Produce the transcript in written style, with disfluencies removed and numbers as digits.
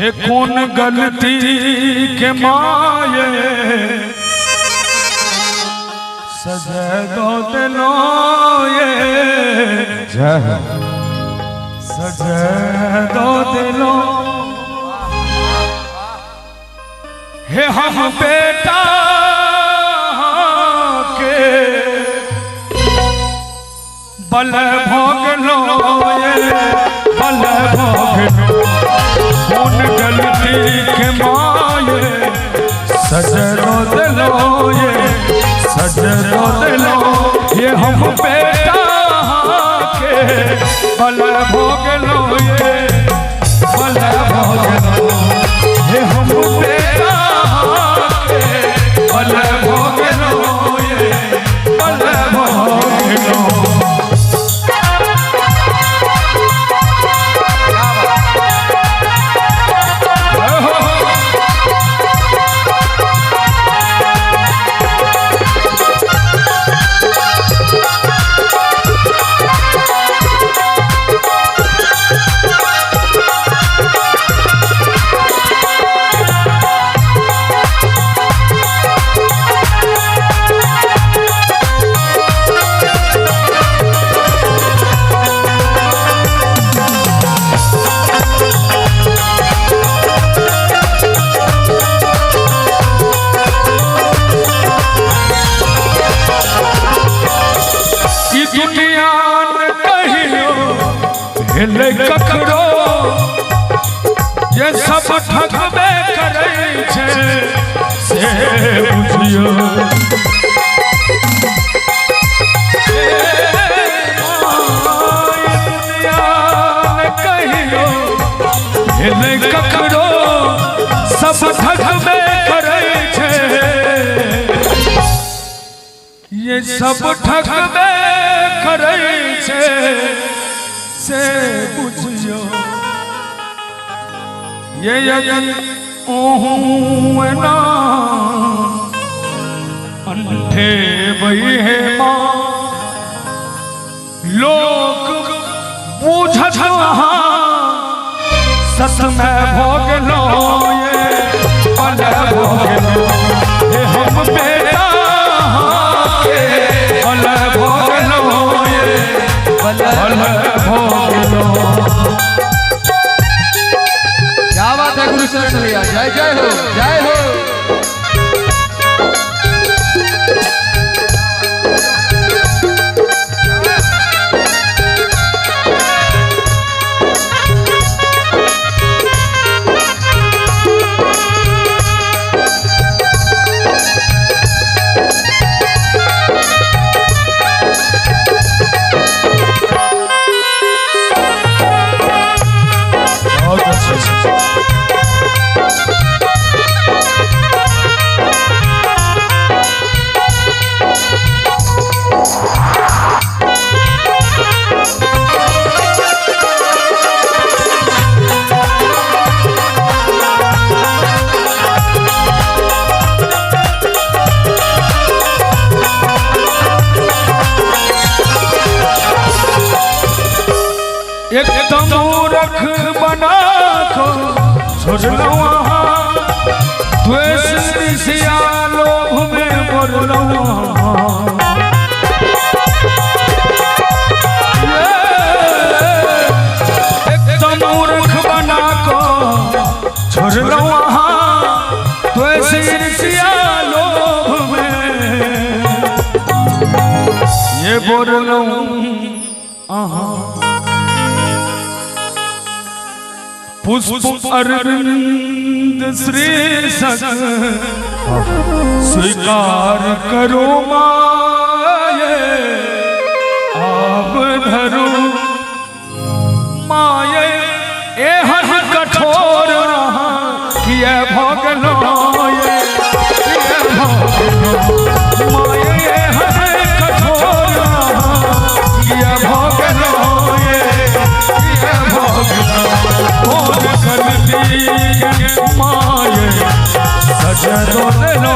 हे कौन गलती के माये सजा दो दिलो ये सजा दो दिलो हे हम बेटा के बल भोग लो ये बल भोग लो कौन गलती के माये सजरो दिलो ये सजरो दिलो ये हम बेटा के बल भोग लो ये बल भोग लो ये हम बेटा के बल भोग लो ये बल भोग लो। ककरो ये सब ठगबे करे छे से बुझियो दुनिया ने कहियो हेले ककरो सब ठगबे करे छे ये सब ठगबे करे छे से बुझियो ये ओहुना अंधे वही है माँ लोग बूझत सत में भोग लो ये पल भोग लो ये हम बेटा के पल भोग लो ये पल भोग लो। क्या बात है गुरु सर भैया, जय जय हो जय हो। एकदम मूर्ख बना को छोड़ लो वहाँ द्वेष ईर्ष्या लोभ में मर लो एकदम मूर्ख बना को छोड़ लो वहाँ द्वेष ईर्ष्या लोभ में ये बोल लो पुष्प अरविंद श्री सत स्वीकार करो माये आप धरो माये ए हर कठोर किए भोग लो ये भोग लो माये हर कठोर किए भोग लो ये भोग लो कौन गलती के माये सजरो दिलो